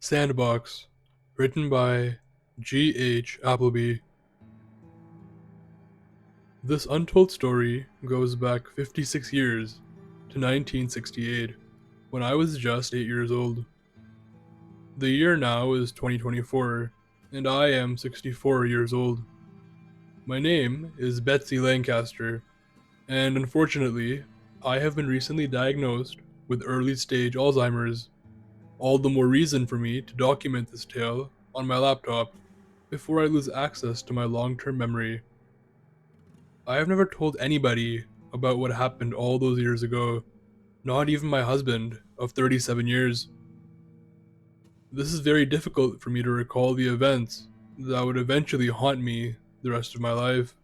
Sandbox, written by G.H Appleby. This untold story goes back 56 years to 1968, when I was just 8 years old. The year now is 2024, and I am 64 years old. My name is Betsy Lancaster, and unfortunately, I have been recently diagnosed with early stage Alzheimer's. All the more reason for me to document this tale on my laptop before I lose access to my long-term memory. I have never told anybody about what happened all those years ago, not even my husband of 37 years. This is very difficult for me to recall the events that would eventually haunt me the rest of my life.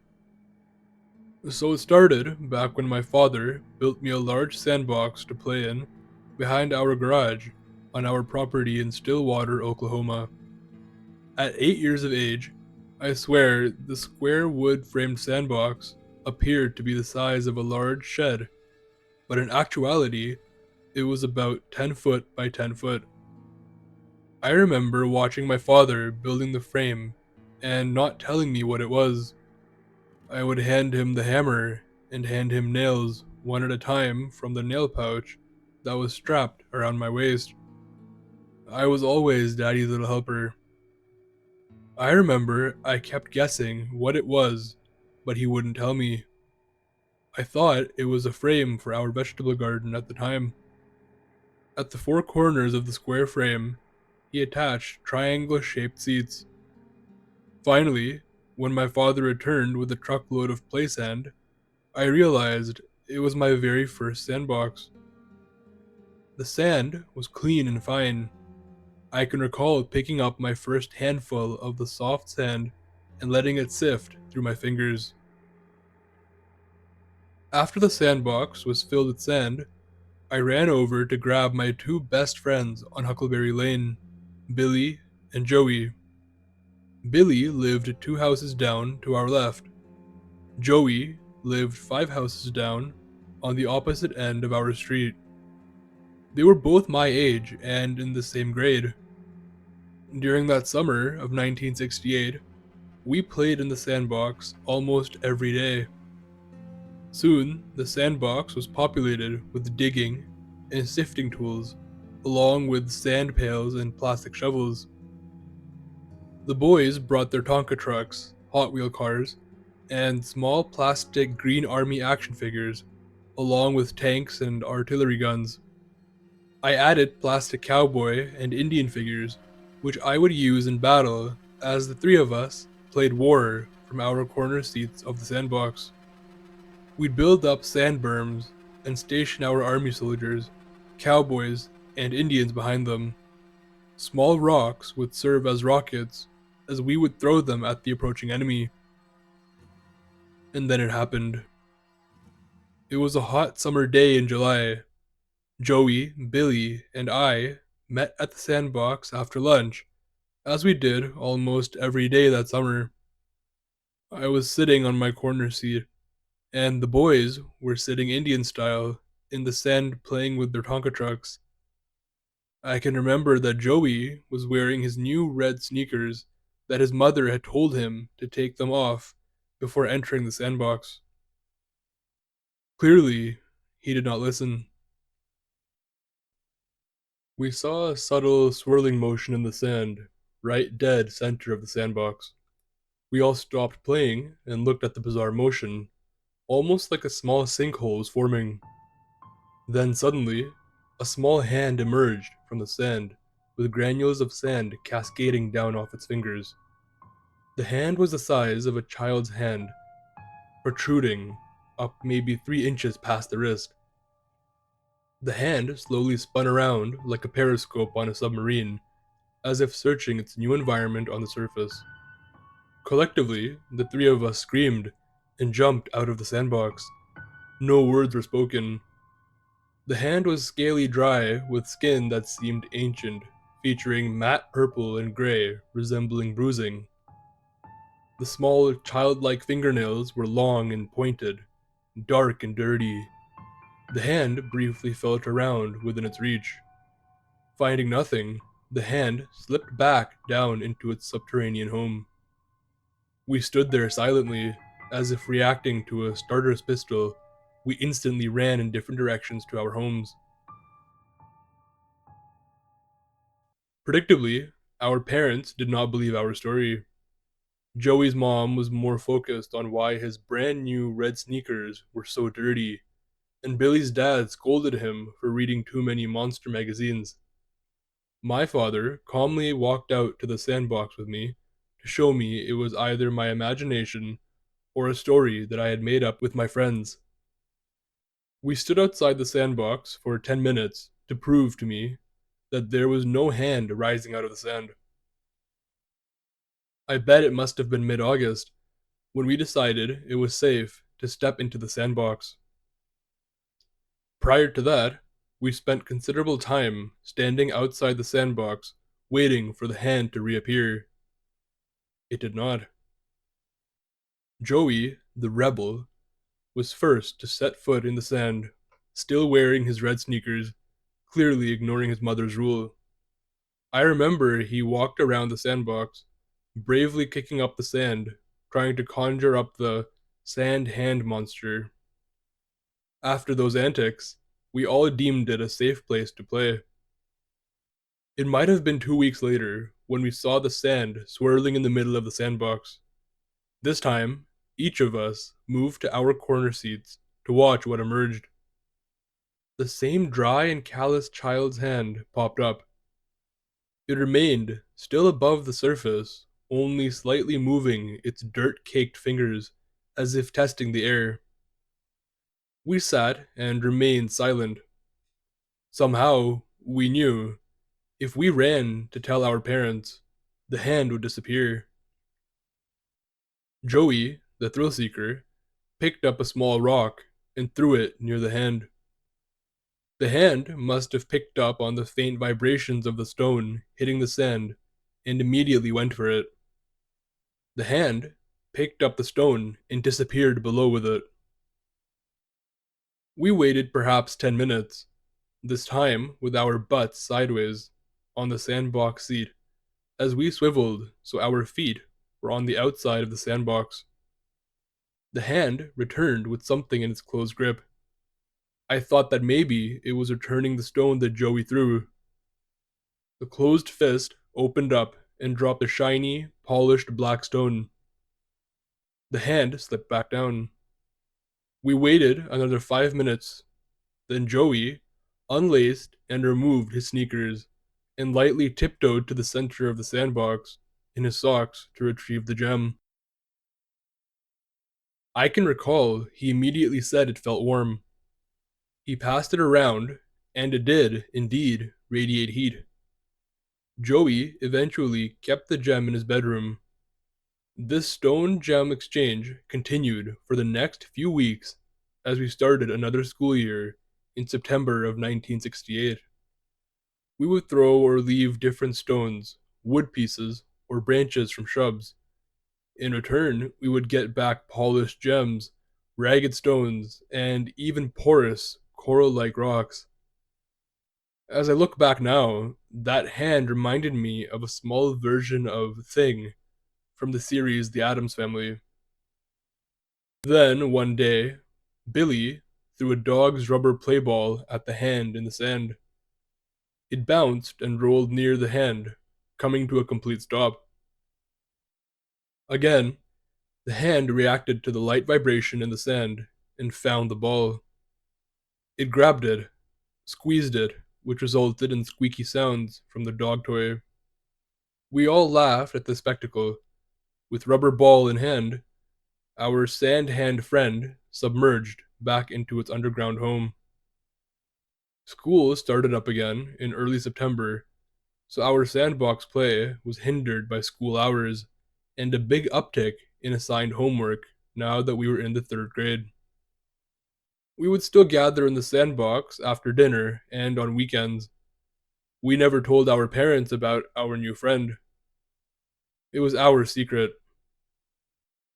So it started back when my father built me a large sandbox to play in behind our garage on our property in Stillwater, Oklahoma. At 8 years of age, I swear the square wood framed sandbox appeared to be the size of a large shed, but in actuality, it was about 10 foot by 10 foot. I remember watching my father building the frame and not telling me what it was. I would hand him the hammer and hand him nails one at a time from the nail pouch that was strapped around my waist. I was always Daddy's little helper. I remember I kept guessing what it was, but he wouldn't tell me. I thought it was a frame for our vegetable garden at the time. At the four corners of the square frame, he attached triangle-shaped seats. Finally, when my father returned with a truckload of play sand, I realized it was my very first sandbox. The sand was clean and fine. I can recall picking up my first handful of the soft sand and letting it sift through my fingers. After the sandbox was filled with sand, I ran over to grab my two best friends on Huckleberry Lane, Billy and Joey. Billy lived two houses down to our left. Joey lived five houses down on the opposite end of our street. They were both my age and in the same grade. During that summer of 1968, we played in the sandbox almost every day. Soon, the sandbox was populated with digging and sifting tools, along with sand pails and plastic shovels. The boys brought their Tonka trucks, Hot Wheel cars, and small plastic Green Army action figures, along with tanks and artillery guns. I added plastic cowboy and Indian figures, which I would use in battle as the three of us played war from our corner seats of the sandbox. We'd build up sand berms and station our army soldiers, cowboys, and Indians behind them. Small rocks would serve as rockets, as we would throw them at the approaching enemy. And then it happened. It was a hot summer day in July. Joey, Billy, and I met at the sandbox after lunch, as we did almost every day that summer. I was sitting on my corner seat, and the boys were sitting Indian style in the sand playing with their Tonka trucks. I can remember that Joey was wearing his new red sneakers that his mother had told him to take them off before entering the sandbox. Clearly, he did not listen. We saw a subtle swirling motion in the sand, right dead center of the sandbox. We all stopped playing and looked at the bizarre motion, almost like a small sinkhole was forming. Then suddenly, a small hand emerged from the sand, with granules of sand cascading down off its fingers. The hand was the size of a child's hand, protruding up maybe 3 inches past the wrist. The hand slowly spun around like a periscope on a submarine, as if searching its new environment on the surface. Collectively, the three of us screamed and jumped out of the sandbox. No words were spoken. The hand was scaly dry with skin that seemed ancient, featuring matte purple and gray resembling bruising. The small, childlike fingernails were long and pointed, dark and dirty. The hand briefly felt around within its reach. Finding nothing, the hand slipped back down into its subterranean home. We stood there silently, as if reacting to a starter's pistol. We instantly ran in different directions to our homes. Predictably, our parents did not believe our story. Joey's mom was more focused on why his brand new red sneakers were so dirty, and Billy's dad scolded him for reading too many monster magazines. My father calmly walked out to the sandbox with me to show me it was either my imagination or a story that I had made up with my friends. We stood outside the sandbox for 10 minutes to prove to me that there was no hand rising out of the sand. I bet it must have been mid August when we decided it was safe to step into the sandbox. Prior to that, we spent considerable time standing outside the sandbox waiting for the hand to reappear. It did not. Joey, the rebel, was first to set foot in the sand, still wearing his red sneakers, clearly ignoring his mother's rule. I remember he walked around the sandbox, bravely kicking up the sand, trying to conjure up the sand hand monster. After those antics, we all deemed it a safe place to play. It might have been 2 weeks later when we saw the sand swirling in the middle of the sandbox. This time, each of us moved to our corner seats to watch what emerged. The same dry and callous child's hand popped up. It remained still above the surface, only slightly moving its dirt caked fingers as if testing the air. We sat and remained silent. Somehow, we knew if we ran to tell our parents, the hand would disappear. Joey, the thrill seeker, picked up a small rock and threw it near the hand. The hand must have picked up on the faint vibrations of the stone hitting the sand and immediately went for it. The hand picked up the stone and disappeared below with it. We waited perhaps 10 minutes, this time with our butts sideways, on the sandbox seat, as we swiveled so our feet were on the outside of the sandbox. The hand returned with something in its closed grip. I thought that maybe it was returning the stone that Joey threw. The closed fist opened up and dropped a shiny, polished black stone. The hand slipped back down. We waited another 5 minutes. Then Joey unlaced and removed his sneakers and lightly tiptoed to the center of the sandbox in his socks to retrieve the gem. I can recall he immediately said it felt warm. He passed it around, and it did, indeed, radiate heat. Joey eventually kept the gem in his bedroom. This stone gem exchange continued for the next few weeks as we started another school year in September of 1968. We would throw or leave different stones, wood pieces, or branches from shrubs. In return, we would get back polished gems, ragged stones, and even porous, coral like rocks. As I look back now, that hand reminded me of a small version of Thing from the series The Addams Family. Then, one day, Billy threw a dog's rubber play ball at the hand in the sand. It bounced and rolled near the hand, coming to a complete stop. Again, the hand reacted to the light vibration in the sand and found the ball. It grabbed it, squeezed it, which resulted in squeaky sounds from the dog toy. We all laughed at the spectacle. With rubber ball in hand, our sand hand friend submerged back into its underground home. School started up again in early September, so our sandbox play was hindered by school hours and a big uptick in assigned homework now that we were in the third grade. We would still gather in the sandbox after dinner and on weekends. We never told our parents about our new friend. It was our secret.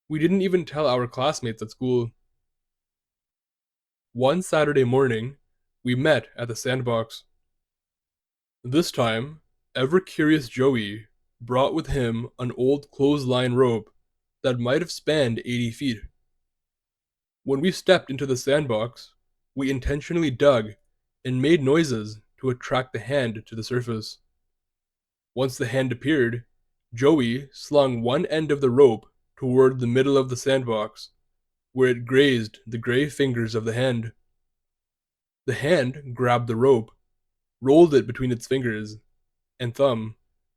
We didn't even tell our classmates at school. One Saturday morning, we met at the sandbox. This time, Ever curious Joey brought with him an old clothesline rope that might have spanned 80 feet. When we stepped into the sandbox, we intentionally dug and made noises to attract the hand to the surface. Once the hand appeared, Joey slung one end of the rope toward the middle of the sandbox, where it grazed the gray fingers of the hand. The hand grabbed the rope, rolled it between its fingers and thumb,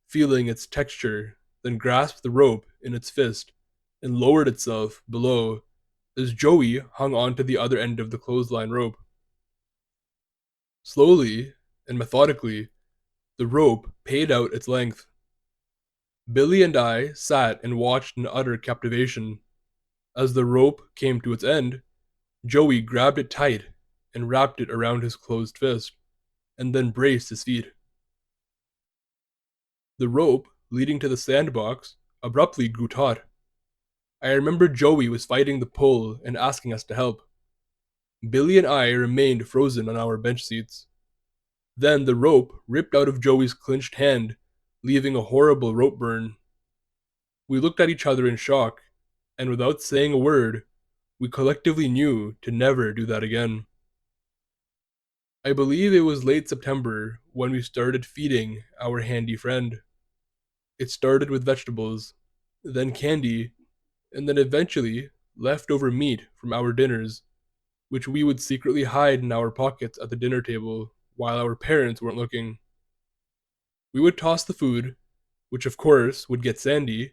feeling its texture, then grasped the rope in its fist and lowered itself below as Joey hung onto the other end of the clothesline rope. Slowly and methodically, the rope paid out its length. Billy and I sat and watched in utter captivation. As the rope came to its end, Joey grabbed it tight and wrapped it around his closed fist, and then braced his feet. The rope leading to the sandbox abruptly grew taut. I remember Joey was fighting the pull and asking us to help. Billy and I remained frozen on our bench seats. Then the rope ripped out of Joey's clenched hand, leaving a horrible rope burn. We looked at each other in shock, and without saying a word, we collectively knew to never do that again. I believe it was late September when we started feeding our handy friend. It started with vegetables, then candy, and then eventually leftover meat from our dinners, which we would secretly hide in our pockets at the dinner table while our parents weren't looking. We would toss the food, which of course would get sandy,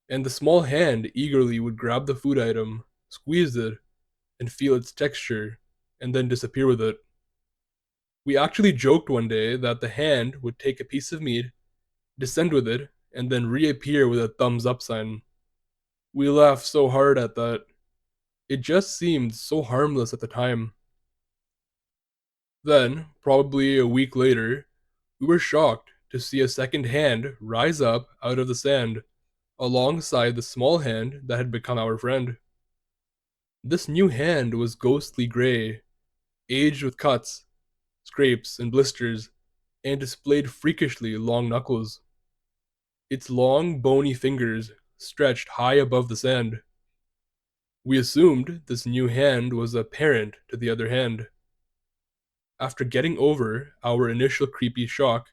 and the small hand eagerly would grab the food item, squeeze it, and feel its texture, and then disappear with it. We actually joked one day that the hand would take a piece of meat, descend with it, and then reappear with a thumbs up sign. We laughed so hard at that. It just seemed so harmless at the time. Then, probably a week later, we were shocked to see a second hand rise up out of the sand, alongside the small hand that had become our friend. This new hand was ghostly gray, aged with cuts, scrapes, and blisters, and displayed freakishly long knuckles. Its long, bony fingers stretched high above the sand. We assumed this new hand was a parent to the other hand. After getting over our initial creepy shock,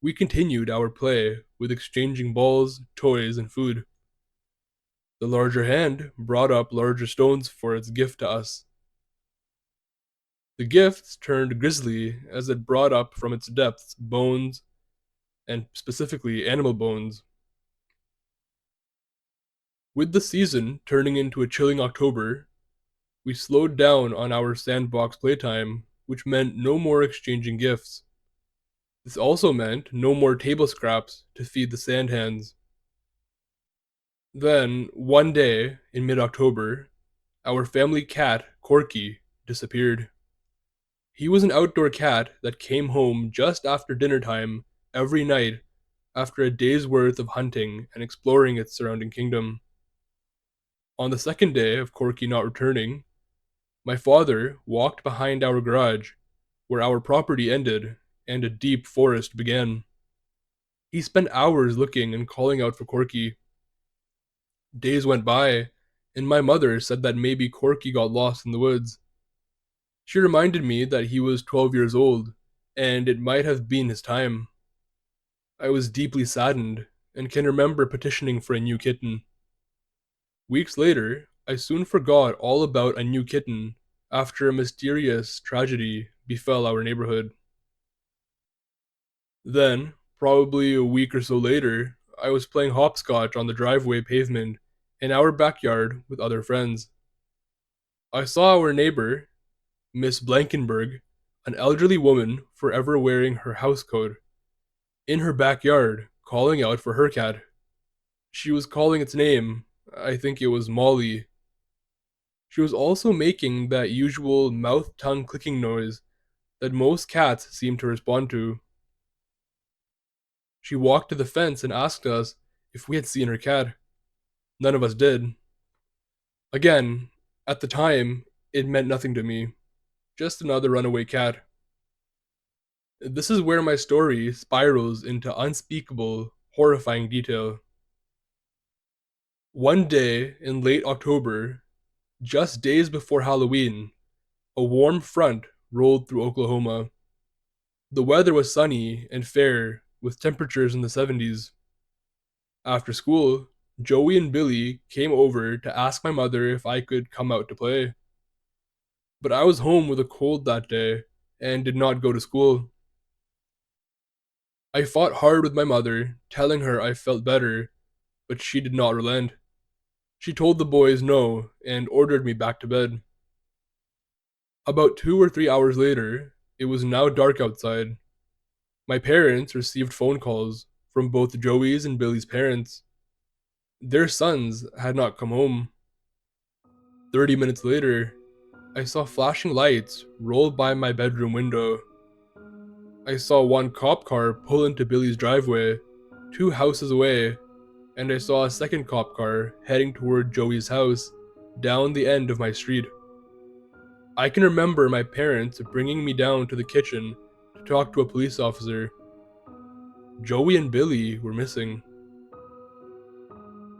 we continued our play with exchanging balls, toys, and food. The larger hand brought up larger stones for its gift to us. The gifts turned grisly as it brought up from its depths bones, and specifically animal bones. With the season turning into a chilling October, we slowed down on our sandbox playtime, which meant no more exchanging gifts. This also meant no more table scraps to feed the sand hands. Then, one day in mid October, our family cat, Corky, disappeared. He was an outdoor cat that came home just after dinner time every night after a day's worth of hunting and exploring its surrounding kingdom. On the second day of Corky not returning, my father walked behind our garage, where our property ended and a deep forest began. He spent hours looking and calling out for Corky. Days went by, and my mother said that maybe Corky got lost in the woods. She reminded me that he was 12 years old, and it might have been his time. I was deeply saddened, and can remember petitioning for a new kitten. Weeks later, I soon forgot all about a new kitten after a mysterious tragedy befell our neighborhood. Then, probably a week or so later, I was playing hopscotch on the driveway pavement in our backyard with other friends. I saw our neighbor, Miss Blankenberg, an elderly woman forever wearing her housecoat, in her backyard, calling out for her cat. She was calling its name. I think it was Molly. She was also making that usual mouth tongue clicking noise that most cats seem to respond to. She walked to the fence and asked us if we had seen her cat. None of us did. Again, at the time, it meant nothing to me. Just another runaway cat. This is where my story spirals into unspeakable, horrifying detail. One day in late October, just days before Halloween, a warm front rolled through Oklahoma. The weather was sunny and fair, with temperatures in the 70s. After school, Joey and Billy came over to ask my mother if I could come out to play. But I was home with a cold that day and did not go to school. I fought hard with my mother, telling her I felt better, but she did not relent. She told the boys no and ordered me back to bed. About 2 or 3 hours later, it was now dark outside. My parents received phone calls from both Joey's and Billy's parents. Their sons had not come home. 30 minutes later, I saw flashing lights roll by my bedroom window. I saw one cop car pull into Billy's driveway, 2 houses away, and I saw a second cop car heading toward Joey's house, down the end of my street. I can remember my parents bringing me down to the kitchen to talk to a police officer. Joey and Billy were missing.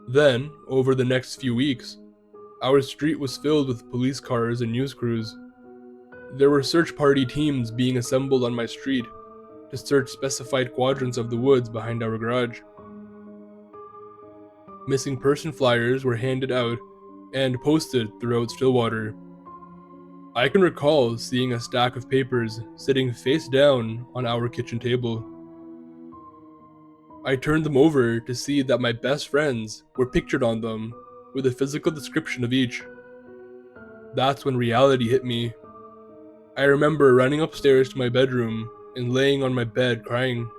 Then, over the next few weeks, our street was filled with police cars and news crews. There were search party teams being assembled on my street to search specified quadrants of the woods behind our garage. Missing person flyers were handed out and posted throughout Stillwater. I can recall seeing a stack of papers sitting face down on our kitchen table. I turned them over to see that my best friends were pictured on them, with a physical description of each. That's when reality hit me. I remember running upstairs to my bedroom and laying on my bed crying.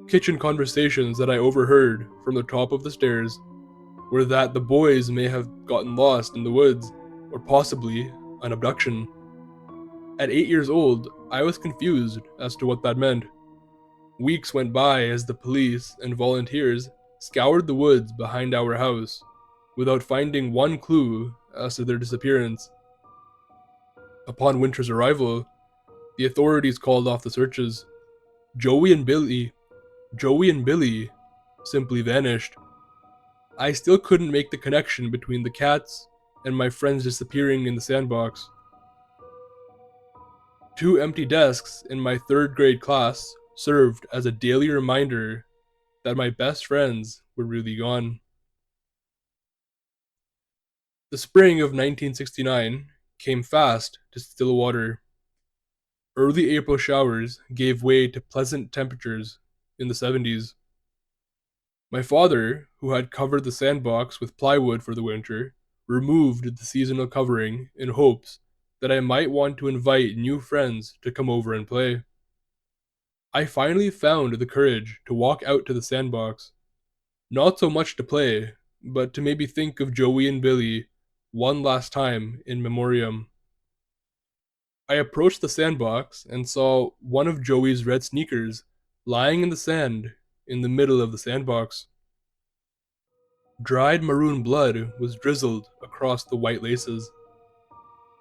Kitchen conversations that I overheard from the top of the stairs were that the boys may have gotten lost in the woods, or possibly an abduction. At 8 years old, I was confused as to what that meant. Weeks went by as the police and volunteers scoured the woods behind our house, without finding one clue as to their disappearance. Upon winter's arrival, the authorities called off the searches. Joey and Billy simply vanished. I still couldn't make the connection between the cats and my friends disappearing in the sandbox. 2 empty desks in my third grade class served as a daily reminder that my best friends were really gone. The spring of 1969 came fast to Stillwater. Early April showers gave way to pleasant temperatures in the 70s. My father, who had covered the sandbox with plywood for the winter, removed the seasonal covering in hopes that I might want to invite new friends to come over and play. I finally found the courage to walk out to the sandbox, not so much to play, but to maybe think of Joey and Billy one last time in memoriam. I approached the sandbox and saw one of Joey's red sneakers lying in the sand in the middle of the sandbox. Dried maroon blood was drizzled across the white laces.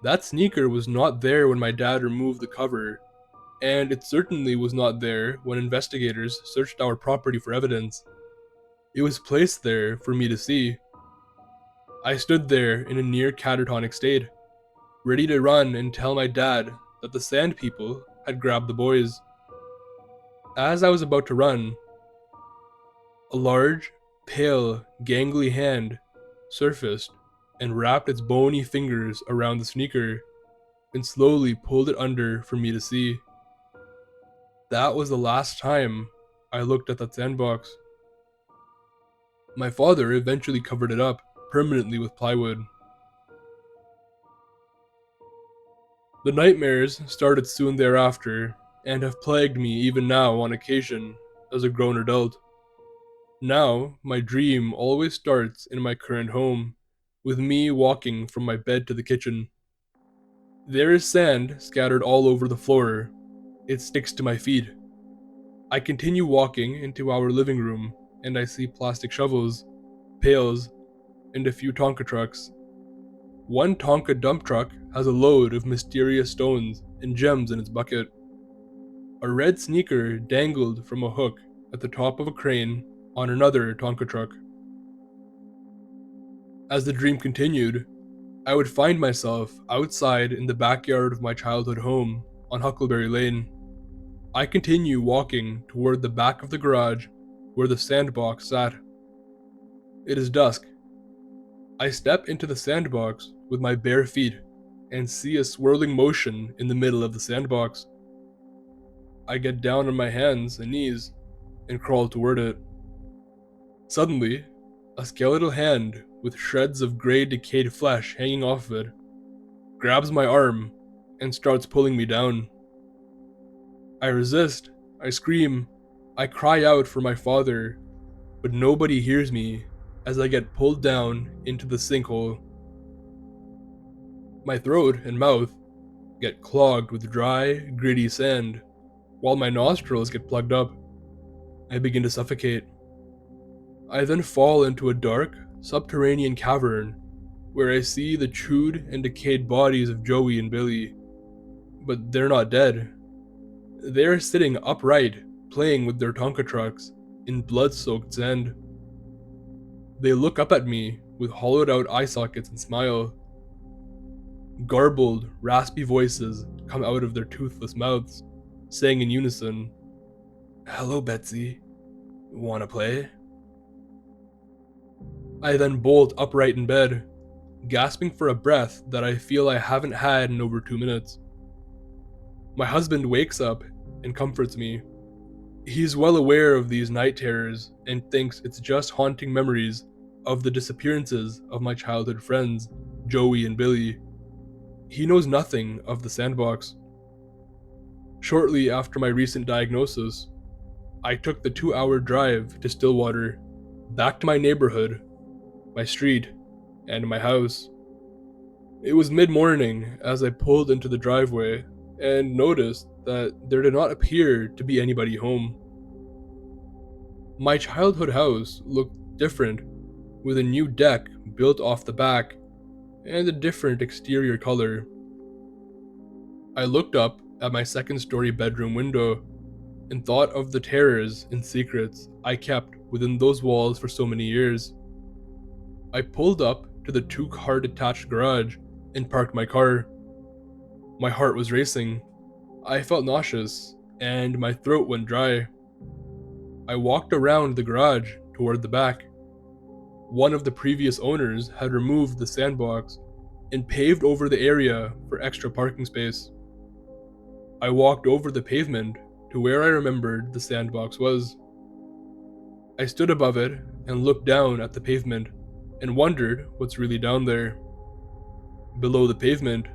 That sneaker was not there when my dad removed the cover, and it certainly was not there when investigators searched our property for evidence. It was placed there for me to see. I stood there in a near catatonic state, ready to run and tell my dad that the sand people had grabbed the boys. As I was about to run, a large, pale, gangly hand surfaced and wrapped its bony fingers around the sneaker and slowly pulled it under for me to see. That was the last time I looked at that sandbox. My father eventually covered it up permanently with plywood. The nightmares started soon thereafter and have plagued me even now on occasion as a grown adult. Now, my dream always starts in my current home, with me walking from my bed to the kitchen. There is sand scattered all over the floor. It sticks to my feet. I continue walking into our living room, and I see plastic shovels, pails, and a few Tonka trucks. One Tonka dump truck has a load of mysterious stones and gems in its bucket. A red sneaker dangled from a hook at the top of a crane on another Tonka truck. As the dream continued, I would find myself outside in the backyard of my childhood home on Huckleberry Lane. I continue walking toward the back of the garage where the sandbox sat. It is dusk. I step into the sandbox with my bare feet and see a swirling motion in the middle of the sandbox. I get down on my hands and knees and crawl toward it. Suddenly, a skeletal hand with shreds of grey decayed flesh hanging off of it grabs my arm and starts pulling me down. I resist, I scream, I cry out for my father, but nobody hears me as I get pulled down into the sinkhole. My throat and mouth get clogged with dry, gritty sand, while my nostrils get plugged up. I begin to suffocate. I then fall into a dark, subterranean cavern where I see the chewed and decayed bodies of Joey and Billy. But they're not dead. They're sitting upright, playing with their Tonka trucks in blood-soaked sand. They look up at me with hollowed-out eye sockets and smile. Garbled, raspy voices come out of their toothless mouths, saying in unison, "Hello, Betsy. Wanna play?" I then bolt upright in bed, gasping for a breath that I feel I haven't had in over 2 minutes. My husband wakes up and comforts me. He's well aware of these night terrors and thinks it's just haunting memories of the disappearances of my childhood friends, Joey and Billy. He knows nothing of the sandbox. Shortly after my recent diagnosis, I took the 2-hour drive to Stillwater, back to my neighborhood, my street, and my house. It was mid-morning as I pulled into the driveway and noticed that there did not appear to be anybody home. My childhood house looked different, with a new deck built off the back and a different exterior color. I looked up at my second-story bedroom window and thought of the terrors and secrets I kept within those walls for so many years. I pulled up to the 2-car detached garage and parked my car. My heart was racing. I felt nauseous, and my throat went dry. I walked around the garage toward the back. One of the previous owners had removed the sandbox and paved over the area for extra parking space. I walked over the pavement to where I remembered the sandbox was. I stood above it and looked down at the pavement and wondered what's really down there. Below the pavement,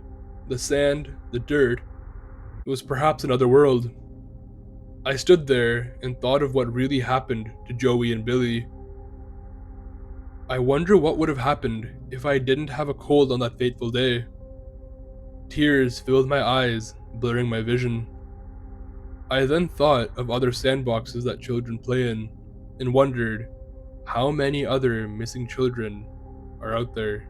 the sand, the dirt, it was perhaps another world. I stood there and thought of what really happened to Joey and Billy. I wonder what would have happened if I didn't have a cold on that fateful day. Tears filled my eyes, blurring my vision. I then thought of other sandboxes that children play in, and wondered how many other missing children are out there.